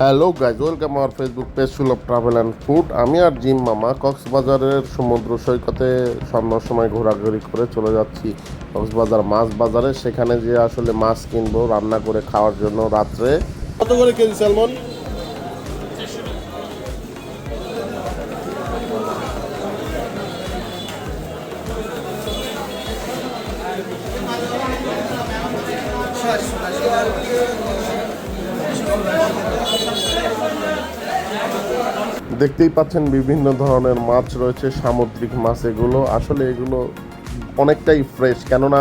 Hello guys, welcome hour Facebook page সুলভ travel and food. আমি আর gym মামা কক্সবাজারের সমুদ্র সৈকতে সন্ধ্যার সময় ঘোরাঘুরি করে চলে যাচ্ছি কক্সবাজার মাছ বাজারে। সেখানে যে আসলে মাছ কিনবো রান্না করে খাওয়ার জন্য রাত্রে। কত করে কেজি স্যালমন? দেখতেই পাচ্ছেন বিভিন্ন ধরনের মাছ রয়েছে, সামুদ্রিক মাছ। এগুলো আসলে অনেকটাই ফ্রেশ, কেননা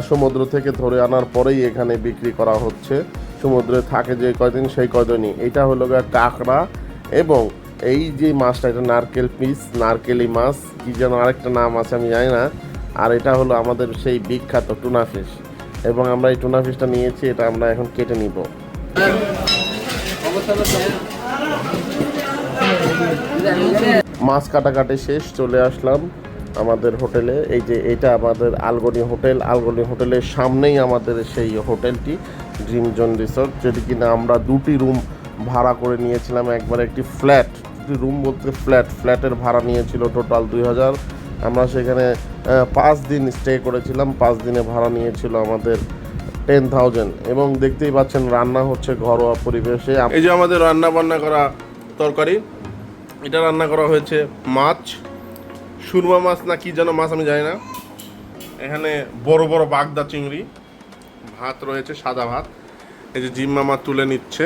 সমুদ্র থেকে ধরে আনার পরেই এখানে বিক্রি করা হচ্ছে। সমুদ্রে থাকে যে কয়দিন সেই কয়দিনই। এটা হলো কাঁকড়া, এবং এই যে মাছটা এটা নারকেলি মাছ, কি যেন আরেকটা নাম আছে আমি জানি না। আর এটা হলো আমাদের সেই বিখ্যাত টুনা ফিশ, এবং আমরা এই টুনা ফিশটা নিয়েছি। এটা আমরা এখন কেটে নিব। মাছ কাটাকাটি শেষ, চলে আসলাম আমাদের হোটেলে। এই যে এটা আমাদের আলগনি হোটেলের সামনেই আমাদের সেই হোটেলটি, ড্রিম জোন রিসোর্ট, যেটি কিনা আমরা দুটি রুম ভাড়া করে নিয়েছিলাম। একবার একটি ফ্ল্যাট, রুম বলতে ফ্ল্যাটের ভাড়া নিয়েছিল টোটাল 2000। আমরা সেখানে 5 দিন স্টে করেছিলাম। 5 দিনে ভাড়া নিয়েছিল আমাদের 10,000। এবং দেখতেই পাচ্ছেন রান্না হচ্ছে ঘরোয়া পরিবেশে। এই যে আমাদের রান্না করা তরকারি, এটা রান্না করা হয়েছে মাছ, সুরমা মাছ না কি যেন মাছ আমি জানি না। এখানে বড় বড় বাগদা চিংড়ি, ভাত রয়েছে, সাদা ভাত। এই যে জিম মামা তুলে নিচ্ছে।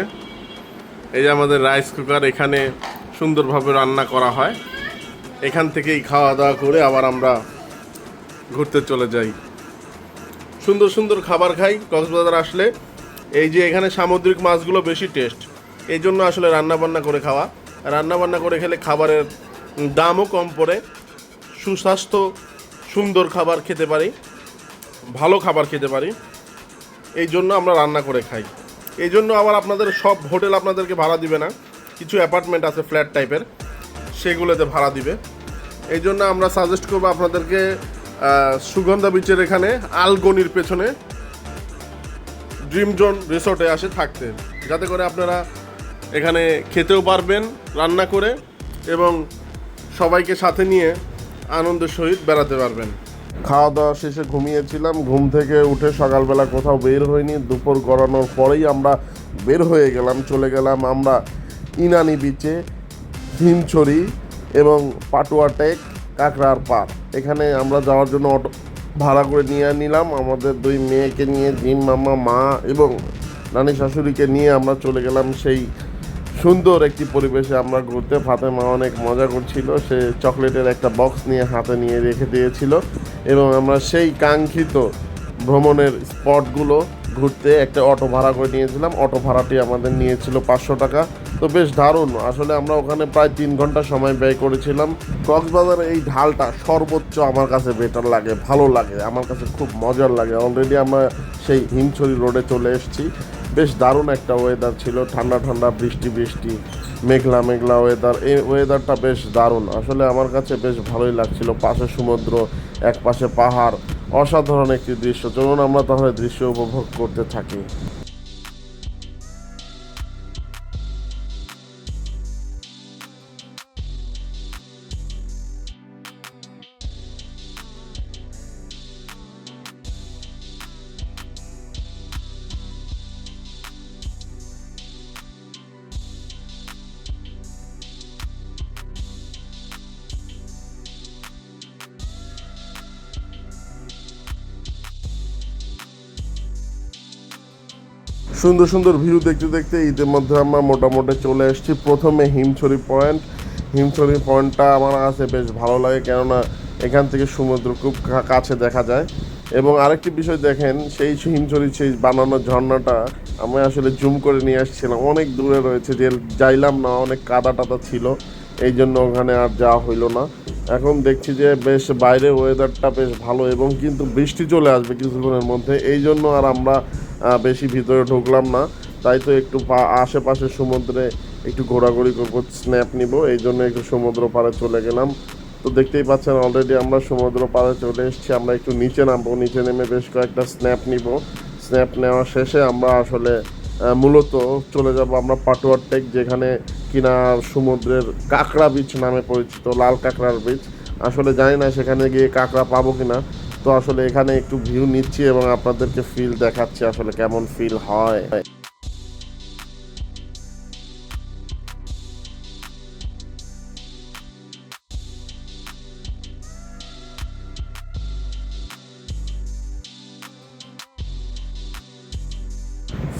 এই যে আমাদের রাইস কুকার, এখানে সুন্দরভাবে রান্না করা হয়। এখান থেকেই খাওয়া দাওয়া করে আবার আমরা ঘুরতে চলে যাই। সুন্দর সুন্দর খাবার খাই কক্সবাজার আসলে। এই যে এখানে সামুদ্রিক মাছগুলো বেশি টেস্ট, এই জন্য আসলে রান্নাবান্না করে খেলে খাবারের দামও কম পড়ে, সুস্বাস্থ্য সুন্দর খাবার খেতে পারি, ভালো খাবার খেতে পারি। এই জন্য আমরা রান্না করে খাই। এই জন্য আবার আপনাদের সব হোটেল আপনাদেরকে ভাড়া দিবে না, কিছু অ্যাপার্টমেন্ট আছে ফ্ল্যাট টাইপের, সেগুলোতে ভাড়া দিবে। এই জন্য আমরা সাজেস্ট করবো আপনাদেরকে সুগন্ধা বিচের এখানে আলগনির পেছনে ড্রিম জোন রিসোর্টে আসে থাকতে, যাতে করে আপনারা এখানে খেতেও পারবেন রান্না করে, এবং সবাইকে সাথে নিয়ে আনন্দের সহিত বেড়াতে পারবেন। খাওয়া দাওয়া শেষে ঘুমিয়েছিলাম। ঘুম থেকে উঠে সকালবেলা কোথাও বের হয়নি। দুপুর গড়ানোর পরেই আমরা বের হয়ে গেলাম, চলে গেলাম আমরা ইনানি বিচে, হিমছড়ি এবং পাটুয়া টেক, কাঁকড়ার পাড়। এখানে আমরা যাওয়ার জন্য অটো ভাড়া করে নিয়ে নিলাম। আমাদের 2 মেয়েকে নিয়ে, জিম মামা, মা এবং নানি শাশুড়িকে নিয়ে আমরা চলে গেলাম সেই সুন্দর একটি পরিবেশে আমরা ঘুরতে। ফাতেমা অনেক মজা করছিল, সে চকলেটের একটা বক্স নিয়ে হাতে নিয়ে রেখে দিয়েছিল, এবং আমরা সেই কাঙ্ক্ষিত ভ্রমণের স্পটগুলো ঘুরতে একটা অটো ভাড়া করে নিয়েছিলাম। অটো ভাড়াটি আমাদের নিয়েছিল 500 টাকা। তো বেশ দারুণ, আসলে আমরা ওখানে প্রায় 3 ঘন্টা সময় ব্যয় করেছিলাম। কক্সবাজারের এই ঢালটা সর্বোচ্চ আমার কাছে বেটার লাগে, ভালো লাগে, আমার কাছে খুব মজার লাগে। অলরেডি আমরা সেই হিমছড়ি রোডে চলে এসেছি। বেশ দারুণ একটা ওয়েদার ছিল, ঠান্ডা ঠান্ডা, বৃষ্টি মেঘলা ওয়েদার। এই ওয়েদারটা বেশ দারুণ, আসলে আমার কাছে বেশ ভালোই লাগছিল। পাশে সমুদ্র, এক পাশে পাহাড়, অসাধারণ একটি দৃশ্য। চলুন আমরা তাহলে দৃশ্য উপভোগ করতে থাকি। সুন্দর সুন্দর ভিউ দেখতে দেখতে ইতিমধ্যে আমরা মোটামুটি চলে এসেছি প্রথমে হিমছড়ি পয়েন্টটা আমার কাছে বেশ ভালো লাগে, কেননা এখান থেকে সমুদ্র খুব কাছে দেখা যায়। এবং আরেকটি বিষয় দেখেন, সেই হিমছড়ির সেই বানানো ঝর্ণাটা আমি আসলে জুম করে নিয়ে আসছিলাম, অনেক দূরে রয়েছে, যে যাইলাম না, অনেক কাদা টাদা ছিল, এই জন্য ওখানে আর যাওয়া হইলো না। এখন দেখছি যে বেশ বাইরে ওয়েদারটা বেশ ভালো, এবং কিন্তু বৃষ্টি চলে আসবে কিছুক্ষণের মধ্যে, এই জন্য আর আমরা বেশি ভিতরে ঢুকলাম না। তাই তো একটু আশেপাশে সমুদ্রে একটু ঘোরাঘুরি করবো, স্ন্যাপ নিব, এই জন্য একটু সমুদ্র পাড়ে চলে গেলাম। তো দেখতেই পাচ্ছেন অলরেডি আমরা সমুদ্র পাড়ে চলে এসেছি। আমরা একটু নিচে নামবো, নিচে নেমে বেশ কয়েকটা স্ন্যাপ নিব। স্ন্যাপ নেওয়া শেষে আমরা আসলে মূলত চলে যাব আমরা পাটুয়ার টেক, যেখানে কিনা সমুদ্রের কাঁকড়া বিচ নামে পরিচিত, লাল কাঁকড়ার বিচ। আসলে জানি না সেখানে গিয়ে কাঁকড়া পাবো কিনা, তো আসলে এখানে একটু ভিউ নিচ্ছি এবং আপনাদেরকে ফিল দেখাচ্ছি আসলে কেমন ফিল হয়।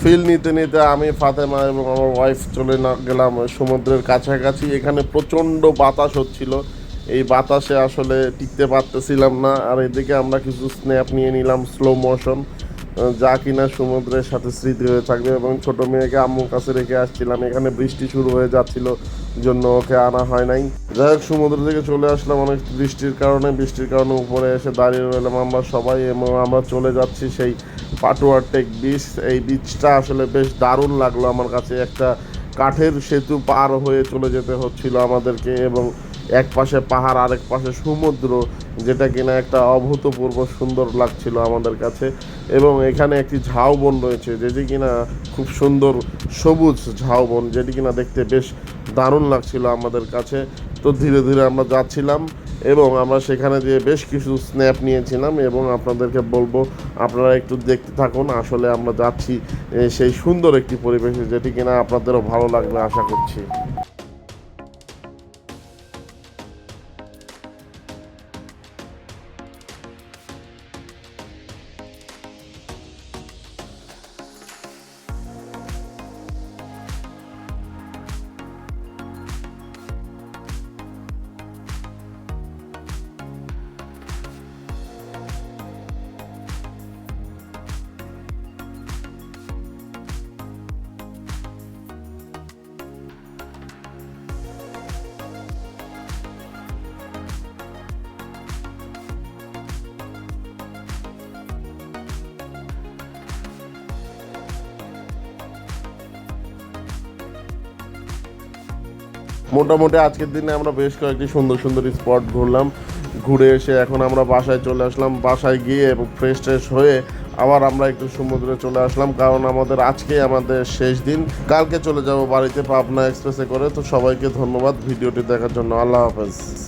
ফিল নিতে নিতে আমি, ফাতেমা এবং আমার ওয়াইফ চলে গেলাম সমুদ্রের কাছাকাছি। এখানে প্রচণ্ড বাতাস হচ্ছিল, এই বাতাসে আসলে টিকতে পারতেছিলাম না। আর এদিকে আমরা কিছু স্ন্যাপ নিয়ে নিলাম স্লো মোশন, যা কিনা সমুদ্রের সাথে স্মৃতি হয়ে থাকবে। এবং ছোট মেয়েকে আম্মুর কাছে রেখে আসছিলাম, এখানে বৃষ্টি শুরু হয়ে যাচ্ছিল জন্য ওকে আনা হয় নাই। যাই হোক, সমুদ্র থেকে চলে আসলাম অনেক বৃষ্টির কারণে উপরে এসে দাঁড়িয়ে রইলাম আমরা সবাই, এবং আমরা চলে যাচ্ছি সেই পাটুয়ার টেক বিচ। এই বিচটা আসলে বেশ দারুণ লাগলো আমার কাছে। একটা কাঠের সেতু পার হয়ে চলে যেতে হচ্ছিল আমাদেরকে, এবং এক পাশে পাহাড় আরেক পাশে সমুদ্র, যেটা কিনা একটা অভূতপূর্ব সুন্দর লাগছিল আমাদের কাছে। এবং এখানে একটি ঝাউবন রয়েছে, যেটি কিনা খুব সুন্দর সবুজ ঝাউবন, যেটি কিনা দেখতে বেশ দারুণ লাগছিল আমাদের কাছে। তো ধীরে ধীরে আমরা যাচ্ছিলাম এবং আমরা সেখানে দিয়ে বেশ কিছু স্ন্যাপ নিয়েছিলাম, এবং আপনাদেরকে বলবো আপনারা একটু দেখতে থাকুন। আসলে আমরা যাচ্ছি সেই সুন্দর একটি পরিবেশে, যেটি কিনা আপনাদেরও ভালো লাগবে আশা করছি। মোটামুটি আজকের দিনে আমরা বেশ কয়েকটি সুন্দর সুন্দর স্পট ঘুরলাম। ঘুরে এসে এখন আমরা বাসায় চলে আসলাম। বাসায় গিয়ে এবং ফ্রেশ ট্রেশ হয়ে আবার আমরা একটু সমুদ্রে চলে আসলাম, কারণ আমাদের শেষ দিন। কালকে চলে যাব বাড়িতে পাবনা এক্সপ্রেসে করে। তো সবাইকে ধন্যবাদ ভিডিওটি দেখার জন্য। আল্লাহ হাফেজ।